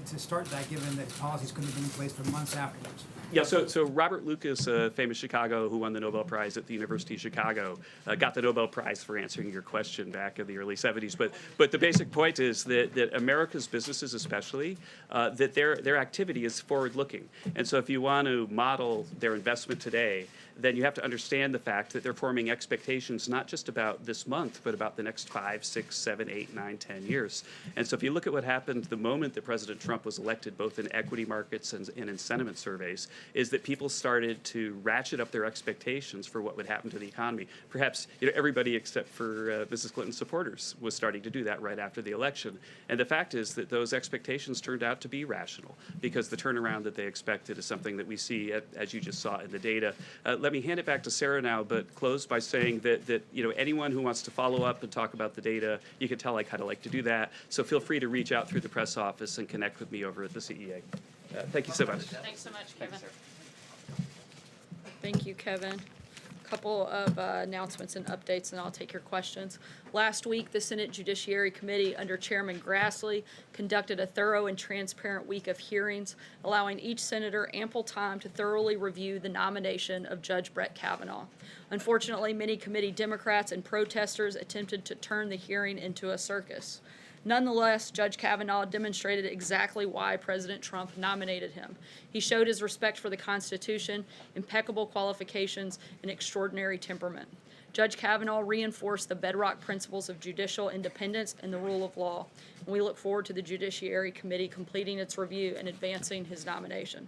M: to start that, given that policies couldn't have been in place for months afterwards?
H: Yeah, so Robert Lucas, famous Chicago, who won the Nobel Prize at the University of Chicago, got the Nobel Prize for answering your question back in the early 70s. But the basic point is that America's businesses especially, that their activity is forward-looking. And so if you want to model their investment today, then you have to understand the fact that they're forming expectations not just about this month, but about the next 5, 6, 7, 8, 9, 10 years. And so if you look at what happened the moment that President Trump was elected, both in equity markets and in sentiment surveys, is that people started to ratchet up their expectations for what would happen to the economy. Perhaps everybody except for Mrs. Clinton's supporters was starting to do that right after the election. And the fact is that those expectations turned out to be rational, because the turnaround that they expected is something that we see, as you just saw in the data. Let me hand it back to Sarah now, but close by saying that anyone who wants to follow up and talk about the data, you can tell I kind of like to do that. So feel free to reach out through the press office and connect with me over at the CEA. Thank you so much.
G: Thanks so much, Kevin. Thank you, Kevin. Couple of announcements and updates, and I'll take your questions. Last week, the Senate Judiciary Committee, under Chairman Grassley, conducted a thorough and transparent week of hearings, allowing each senator ample time to thoroughly review the nomination of Judge Brett Kavanaugh. Unfortunately, many committee Democrats and protesters attempted to turn the hearing into a circus. Nonetheless, Judge Kavanaugh demonstrated exactly why President Trump nominated him. He showed his respect for the Constitution, impeccable qualifications, and extraordinary temperament. Judge Kavanaugh reinforced the bedrock principles of judicial independence and the rule of law, and we look forward to the Judiciary Committee completing its review and advancing his nomination.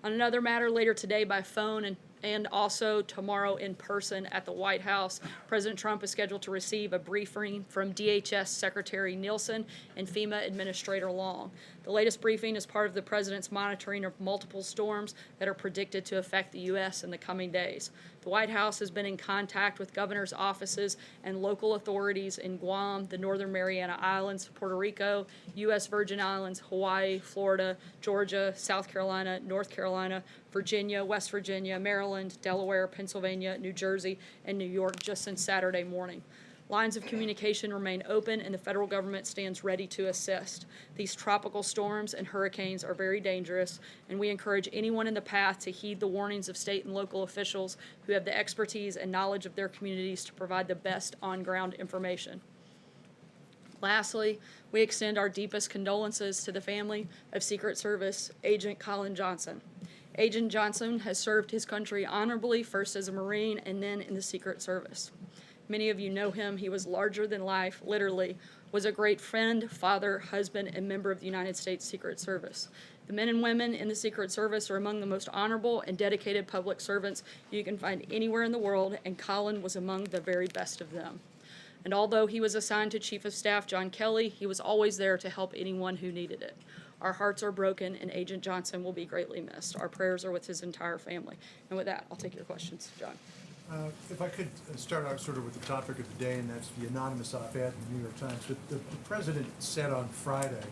G: On another matter, later today by phone and also tomorrow in person at the White House, President Trump is scheduled to receive a briefing from DHS Secretary Nielsen and FEMA Administrator Long. The latest briefing is part of the president's monitoring of multiple storms that are predicted to affect the U.S. in the coming days. The White House has been in contact with governors' offices and local authorities in Guam, the Northern Mariana Islands, Puerto Rico, U.S. Virgin Islands, Hawaii, Florida, Georgia, South Carolina, North Carolina, Virginia, West Virginia, Maryland, Delaware, Pennsylvania, New Jersey, and New York just since Saturday morning. Lines of communication remain open, and the federal government stands ready to assist. These tropical storms and hurricanes are very dangerous, and we encourage anyone in the path to heed the warnings of state and local officials who have the expertise and knowledge of their communities to provide the best on-ground information. Lastly, we extend our deepest condolences to the family of Secret Service Agent Colin Johnson. Agent Johnson has served his country honorably, first as a Marine and then in the Secret Service. Many of you know him. He was larger than life, literally, was a great friend, father, husband, and member of the United States Secret Service. The men and women in the Secret Service are among the most honorable and dedicated public servants you can find anywhere in the world, and Colin was among the very best of them. And although he was assigned to Chief of Staff John Kelly, he was always there to help anyone who needed it. Our hearts are broken, and Agent Johnson will be greatly missed. Our prayers are with his entire family. And with that, I'll take your questions. John.
A: If I could start out sort of with the topic of the day, and that's the anonymous op-ed in the New York Times. The president said on Friday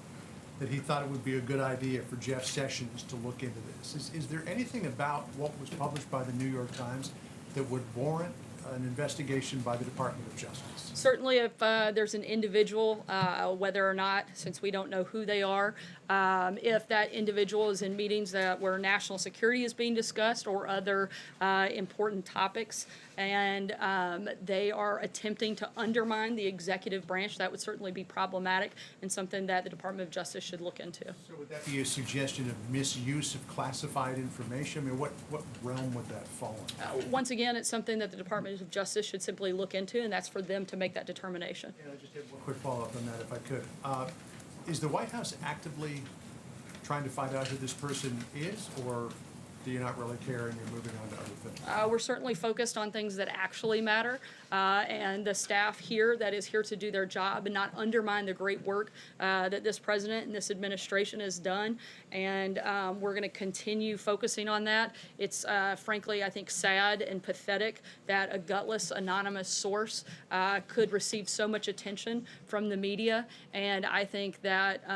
A: that he thought it would be a good idea for Jeff Sessions to look into this. Is there anything about what was published by the New York Times that would warrant an investigation by the Department of Justice?
G: Certainly, if there's an individual, whether or not, since we don't know who they are, if that individual is in meetings where national security is being discussed or other important topics, and they are attempting to undermine the executive branch, that would certainly be problematic and something that the Department of Justice should look into.
A: So would that be a suggestion of misuse of classified information? I mean, what realm would that fall in?
G: Once again, it's something that the Department of Justice should simply look into, and that's for them to make that determination.
A: And I just have one quick follow-up on that, if I could. Is the White House actively trying to find out who this person is, or do you not really care and you're moving on to other things?
G: We're certainly focused on things that actually matter, and the staff here that is here to do their job and not undermine the great work that this president and this administration has done. And we're going to continue focusing on that. It's frankly, I think, sad and pathetic that a gutless, anonymous source could receive so much attention from the media. And I think that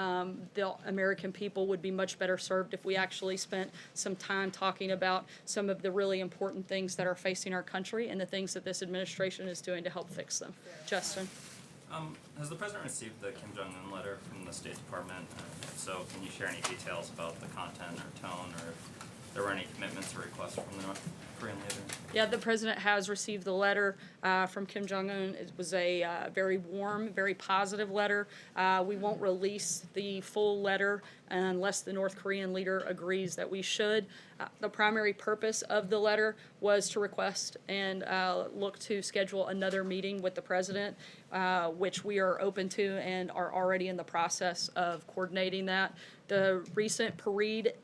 G: the American people would be much better served if we actually spent some time talking about some of the really important things that are facing our country and the things that this administration is doing to help fix them. Justin.
N: Has the president received the Kim Jong-un letter from the State Department? If so, can you share any details about the content or tone, or if there were any commitments president's request from the North Korean leader?
G: Yeah, the president has received the letter from Kim Jong-un. It was a very warm, very positive letter. We won't release the full letter unless the North Korean leader agrees that we should. The primary purpose of the letter was to request and look to schedule another meeting with the president, which we are open to and are already in the process of coordinating that. The recent parade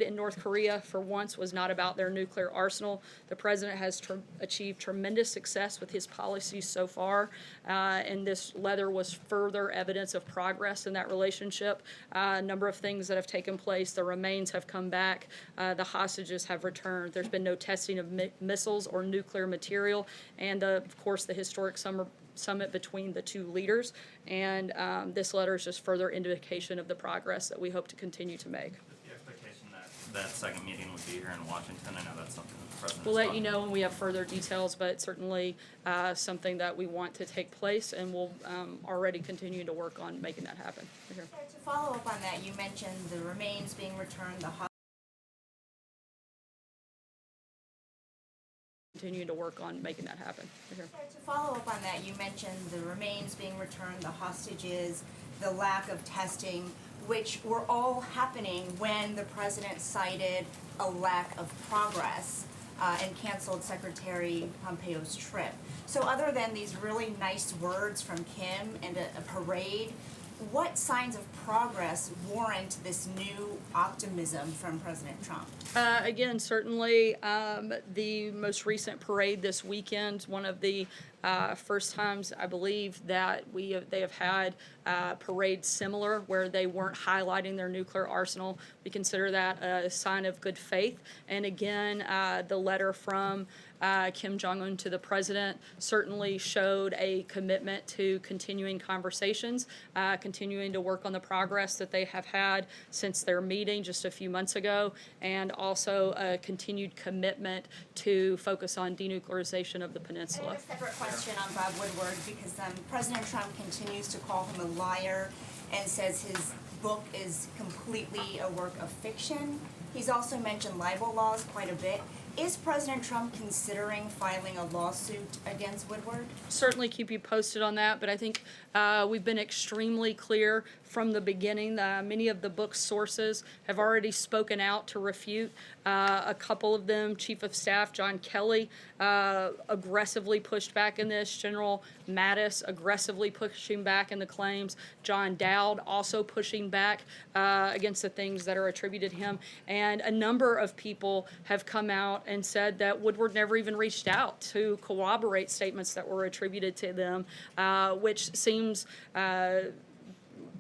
G: in North Korea, for once, was not about their nuclear arsenal. The president has achieved tremendous success with his policies so far, and this letter was further evidence of progress in that relationship. A number of things that have taken place. The remains have come back. The hostages have returned. There's been no testing of missiles or nuclear material, and of course, the historic summit between the two leaders, and this letter is just further indication of the progress that we hope to continue to make.
N: The expectation that that second meeting would be here in Washington, I know that's something that the president.
G: We'll let you know when we have further details, but certainly something that we want to take place, and we'll already continue to work on making that happen. Right here.
D: To follow up on that, you mentioned the remains being returned,
G: Continue to work on making that happen. Right here.
D: To follow up on that, you mentioned the remains being returned, the hostages, the lack of testing, which were all happening when the president cited a lack of progress and canceled Secretary Pompeo's trip. So other than these really nice words from Kim and a parade, what signs of progress warrant this new optimism from President Trump?
G: Again, certainly the most recent parade this weekend, one of the first times I believe that they have had parades similar where they weren't highlighting their nuclear arsenal. We consider that a sign of good faith. And again, the letter from Kim Jong-un to the president certainly showed a commitment to continuing conversations, continuing to work on the progress that they have had since their meeting just a few months ago, and also a continued commitment to focus on denuclearization of the peninsula.
D: I have a separate question on Bob Woodward because President Trump continues to call him a liar and says his book is completely a work of fiction. He's also mentioned libel laws quite a bit. Is President Trump considering filing a lawsuit against Woodward?
G: Certainly keep you posted on that, but I think we've been extremely clear from the beginning. Many of the book's sources have already spoken out to refute. A couple of them, Chief of Staff John Kelly, aggressively pushed back in this. General Mattis aggressively pushing back in the claims. John Dowd also pushing back against the things that are attributed to him. And a number of people have come out and said that Woodward never even reached out to corroborate statements that were attributed to them, which seems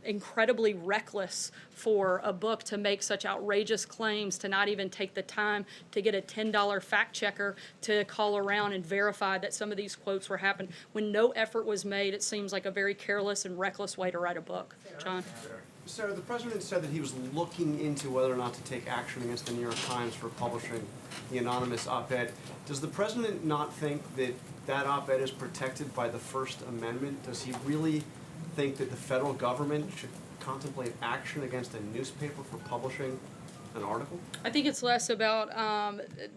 G: incredibly reckless for a book to make such outrageous claims, to not even take the time to get a $10 fact checker to call around and verify that some of these quotes were happened. When no effort was made, it seems like a very careless and reckless way to write a book. John?
O: Sarah, the president said that he was looking into whether or not to take action against the New York Times for publishing the anonymous op-ed. Does the president not think that that op-ed is protected by the First Amendment? Does he really think that the federal government should contemplate action against a newspaper for publishing an article?
G: I think it's less about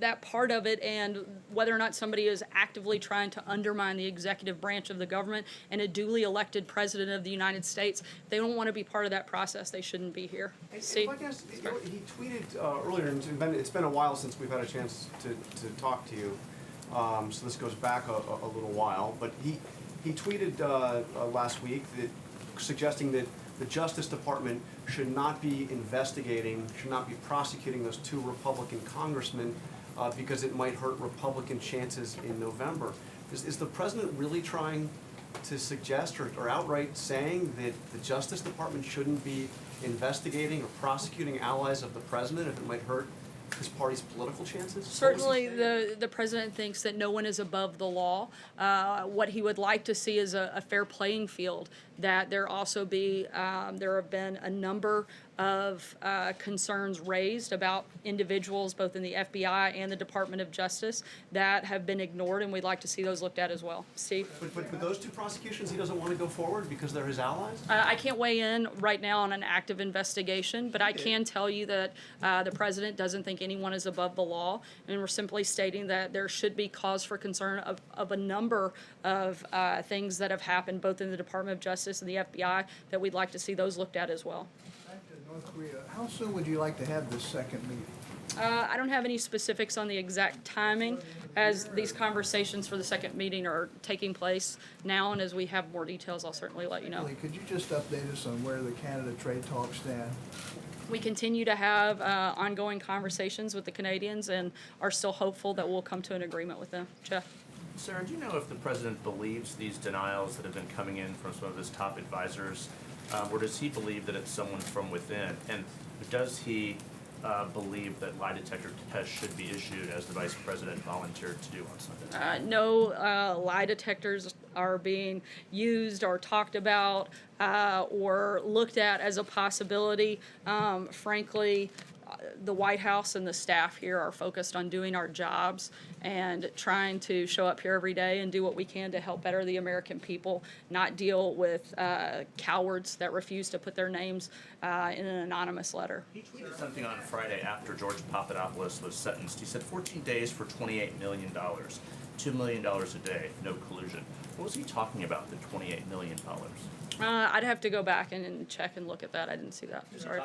G: that part of it and whether or not somebody is actively trying to undermine the executive branch of the government and a duly elected president of the United States. If they don't want to be part of that process, they shouldn't be here.
O: See? If I guess, he tweeted earlier, and it's been a while since we've had a chance to talk to you, so this goes back a little while, but he tweeted last week that suggesting that the Justice Department should not be investigating, should not be prosecuting those two Republican congressmen because it might hurt Republican chances in November. Is the president really trying to suggest or outright saying that the Justice Department shouldn't be investigating or prosecuting allies of the president if it might hurt his party's political chances?
G: Certainly, the president thinks that no one is above the law. What he would like to see is a fair playing field. that there also be, there have been a number of concerns raised about individuals, both in the FBI and the Department of Justice, that have been ignored, and we'd like to see those looked at as well. Steve?
O: But with those two prosecutions, he doesn't want to go forward because they're his allies?
G: I can't weigh in right now on an active investigation, but I can tell you that the president doesn't think anyone is above the law, and we're simply stating that there should be cause for concern of a number of things that have happened, both in the Department of Justice and the FBI, that we'd like to see those looked at as well.
P: Back to North Korea, how soon would you like to have this second meeting?
G: I don't have any specifics on the exact timing, as these conversations for the second meeting are taking place now, and as we have more details, I'll certainly let you know.
P: Could you just update us on where the Canada trade talks stand?
G: We continue to have ongoing conversations with the Canadians and are still hopeful that we'll come to an agreement with them. Jeff?
N: Sarah, do you know if the president believes these denials that have been coming in from some of his top advisors, or does he believe that it's someone from within? And does he believe that lie detector tests should be issued as the vice president volunteered to do on Sunday?
G: No lie detectors are being used or talked about or looked at as a possibility. Frankly, the White House and the staff here are focused on doing our jobs and trying to show up here every day and do what we can to help better the American people, not deal with cowards that refuse to put their names in an anonymous letter.
N: He tweeted something on Friday after George Papadopoulos was sentenced. He said 14 days for $28 million, $2 million a day, no collusion. What was he talking about, the $28 million?
G: I'd have to go back and check and look at that. I didn't see that. Sorry.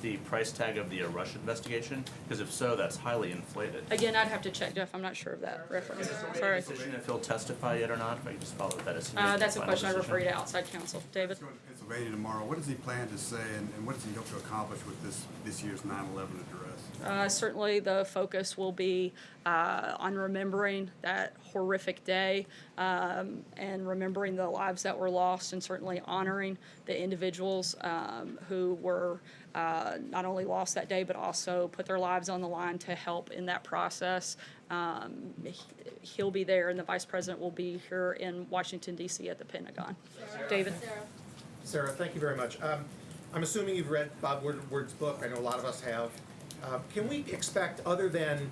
N: The price tag of the Rush investigation? Because if so, that's highly inflated.
G: Again, I'd have to check, Jeff. I'm not sure of that reference. Sorry.
N: Decision if he'll testify yet or not? If I can just follow that as
G: That's a question I refer you to outside counsel. David?
Q: Going to Pennsylvania tomorrow. What does he plan to say, and what does he hope to accomplish with this year's 9/11 address?
G: Certainly the focus will be on remembering that horrific day and remembering the lives that were lost, and certainly honoring the individuals who were not only lost that day but also put their lives on the line to help in that process. He'll be there, and the vice president will be here in Washington, D.C. at the Pentagon. David?
R: Sarah, thank you very much. I'm assuming you've read Bob Woodward's book. I know a lot of us have. Can we expect, other than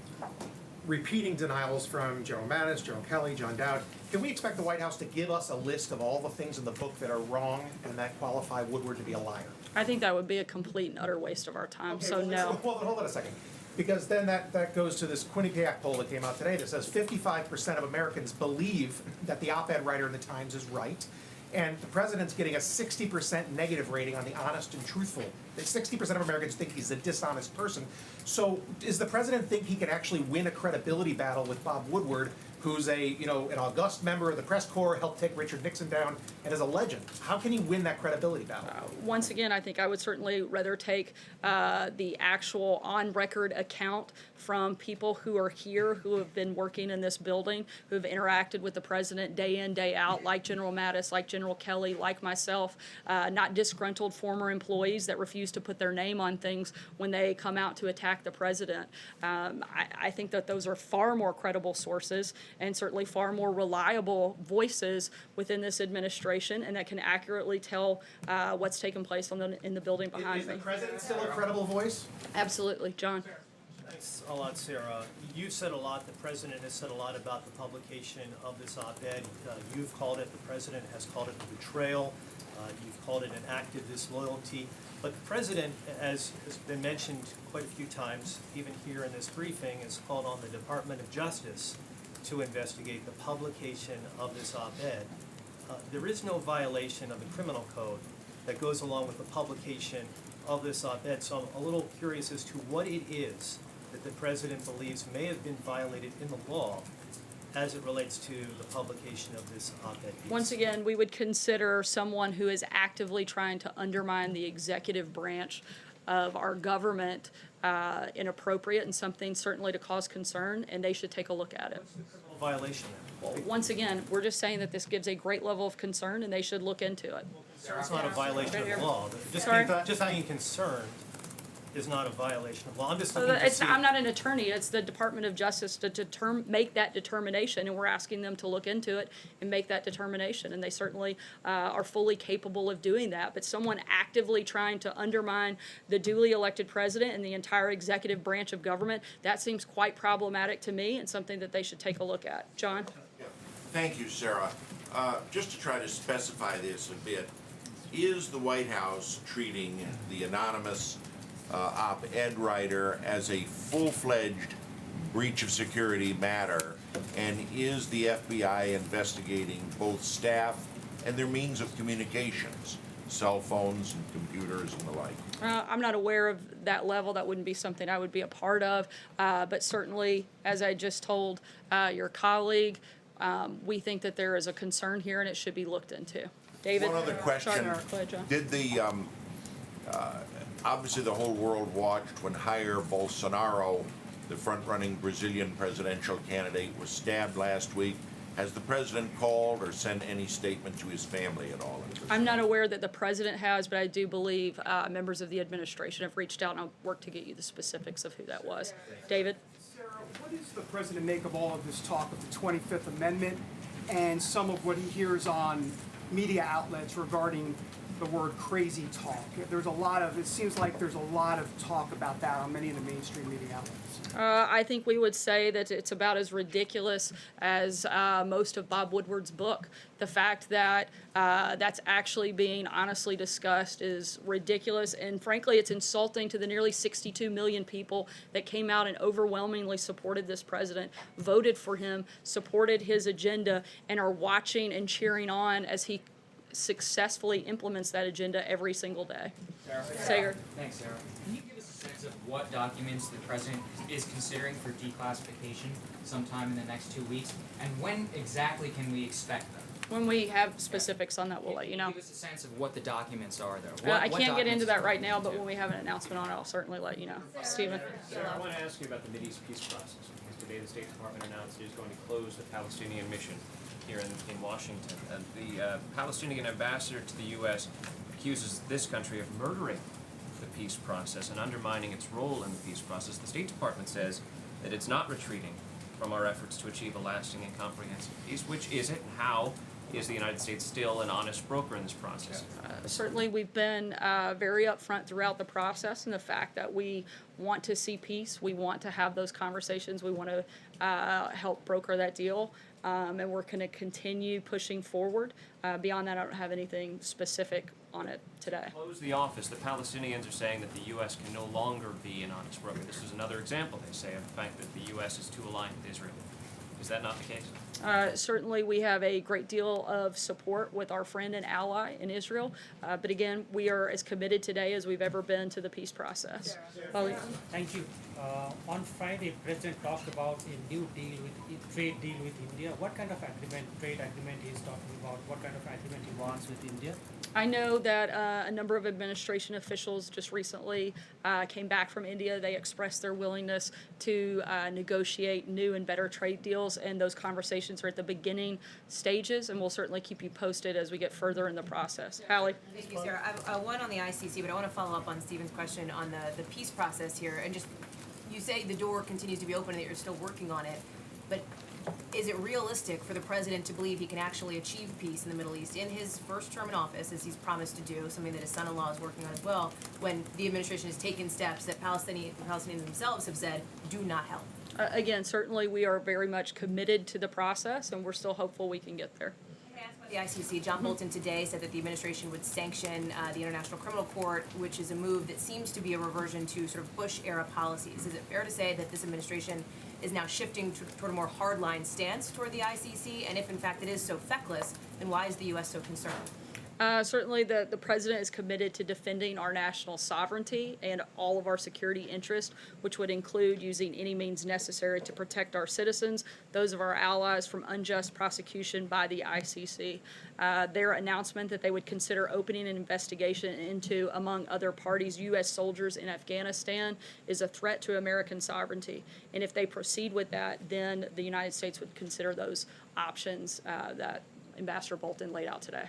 R: repeating denials from General Mattis, General Kelly, John Dowd, can we expect the White House to give us a list of all the things in the book that are wrong and that qualify Woodward to be a liar?
G: I think that would be a complete and utter waste of our time,
R: Okay,
G: so
R: well,
G: no.
R: Hold on a second. Because then that goes to this Quinnipiac poll that came out today that says 55% of Americans believe that the op-ed writer in the Times is right. And the president's getting a 60% negative rating on the honest and truthful. 60% of Americans think he's a dishonest person. So does the president think he can actually win a credibility battle with Bob Woodward, who's an august member of the press corps, helped take Richard Nixon down, and is a legend? How can he win that credibility battle?
G: Once again, I think I would certainly rather take the actual on-record account from people who are here, who have been working in this building, who have interacted with the president day in, day out, like General Mattis, like General Kelly, like myself, not disgruntled former employees that refuse to put their name on things when they come out to attack the president. I think that those are far more credible sources and certainly far more reliable voices within this administration, and that can accurately tell what's taken place in the building behind
R: Is
G: me.
R: the president still a credible voice?
G: Absolutely. John?
S: Thanks a lot, Sarah. You've said a lot, the president has said a lot about the publication of this op-ed. You've called it, the president has called it a betrayal. You've called it an act of disloyalty. But the president, as has been mentioned quite a few times, even here in this briefing, has called on the Department of Justice to investigate the publication of this op-ed. There is no violation of the criminal code that goes along with the publication of this op-ed, so I'm a little curious as to what it is that the president believes may have been violated in the law as it relates to the publication of this op-ed piece.
G: Once again, we would consider someone who is actively trying to undermine the executive branch of our government inappropriate and something certainly to cause concern, and they should take a look at it.
S: What's the criminal violation then?
G: Well, once again, we're just saying that this gives a great level of concern, and they should look into it.
S: It's not a violation of the law.
G: Sorry?
S: Just being concerned is not a violation of law. I'm just
G: So
S: looking to see.
G: I'm not an attorney, it's the Department of Justice to make that determination, and we're asking them to look into it and make that determination, and they certainly are fully capable of doing that. But someone actively trying to undermine the duly elected president and the entire executive branch of government, that seems quite problematic to me and something that they should take a look at. John?
T: Thank you, Sarah. Just to try to specify this a bit, is the White House treating the anonymous op-ed writer as a full-fledged breach of security matter? And is the FBI investigating both staff and their means of communications, cell phones and computers and the like?
G: I'm not aware of that level. That wouldn't be something I would be a part of. But certainly, as I just told your colleague, we think that there is a concern here and it should be looked into. David?
T: One other question.
G: Sorry, go ahead, John.
T: Did the, obviously the whole world watched when Jair Bolsonaro, the front-running Brazilian presidential candidate, was stabbed last week. Has the president called or sent any statement to his family at all?
G: I'm not aware that the president has, but I do believe members of the administration have reached out, and I'll work to get you the specifics of who that was. David?
U: Sarah, what does the president make of all of this talk of the 25th Amendment and some of what he hears on media outlets regarding the word crazy talk? It seems like there's a lot of talk about that on many of the mainstream media outlets.
G: I think we would say that it's about as ridiculous as most of Bob Woodward's book. The fact that that's actually being honestly discussed is ridiculous, and frankly, it's insulting to the nearly 62 million people that came out and overwhelmingly supported this president, voted for him, supported his agenda, and are watching and cheering on as he successfully implements that agenda every single day. Sager.
V: Thanks, Sarah. Can you give us a sense of what documents the president is considering for declassification sometime in the next 2 weeks, and when exactly can we expect them?
G: When we have specifics on that, we'll let you know.
V: Give us a sense of what the documents are, though.
G: I can't get into that right now, but when we have an announcement on it, I'll certainly let you know. Stephen?
I: Sarah, I want to ask you about the Mideast peace process, because today the State Department announced it is going to close the Palestinian mission here in Washington. And the Palestinian ambassador to the U.S. accuses this country of murdering the peace process and undermining its role in the peace process. The State Department says that it's not retreating from our efforts to achieve a lasting and comprehensive peace. Which is it, and how is the United States still an honest broker in this process?
G: Certainly, we've been very upfront throughout the process, and the fact that we want to see peace, we want to have those conversations, we want to help broker that deal, and we're going to continue pushing forward. Beyond that, I don't have anything specific on it today.
I: Close the office. The Palestinians are saying that the U.S. can no longer be an honest broker. This is another example, they say, of the fact that the U.S. is too aligned with Israel. Is that not the case?
G: Certainly, we have a great deal of support with our friend and ally in Israel. But again, we are as committed today as we've ever been to the peace process.
W: Thank you. On Friday, President talked about a new deal trade deal with India. What kind of trade agreement he is talking about? What kind of agreement he wants with India?
G: I know that a number of administration officials just recently came back from India. They expressed their willingness to negotiate new and better trade deals, and those conversations are at the beginning stages, and we'll certainly keep you posted as we get further in the process. Hallie?
J: Thank you, Sarah. I have one on the ICC, but I want to follow up on Stephen's question on the peace process here. And just, you say the door continues to be open and that you're still working on it, but is it realistic for the president to believe he can actually achieve peace in the Middle East in his first term in office, as he's promised to do, something that his son-in-law is working on as well, when the administration has taken steps that Palestinians themselves have said do not help?
G: Again, certainly we are very much committed to the process, and we're still hopeful we can get there.
J: The ICC, John Bolton today said that the administration would sanction the International Criminal Court, which is a move that seems to be a reversion to sort of Bush-era policies. Is it fair to say that this administration is now shifting toward a more hardline stance toward the ICC? And if, in fact, it is so feckless, then why is the U.S. so concerned?
G: Certainly, the president is committed to defending our national sovereignty and all of our security interests, which would include using any means necessary to protect our citizens, those of our allies, from unjust prosecution by the ICC. Their announcement that they would consider opening an investigation into, among other parties, U.S. soldiers in Afghanistan is a threat to American sovereignty. And if they proceed with that, then the United States would consider those options that Ambassador Bolton laid out today.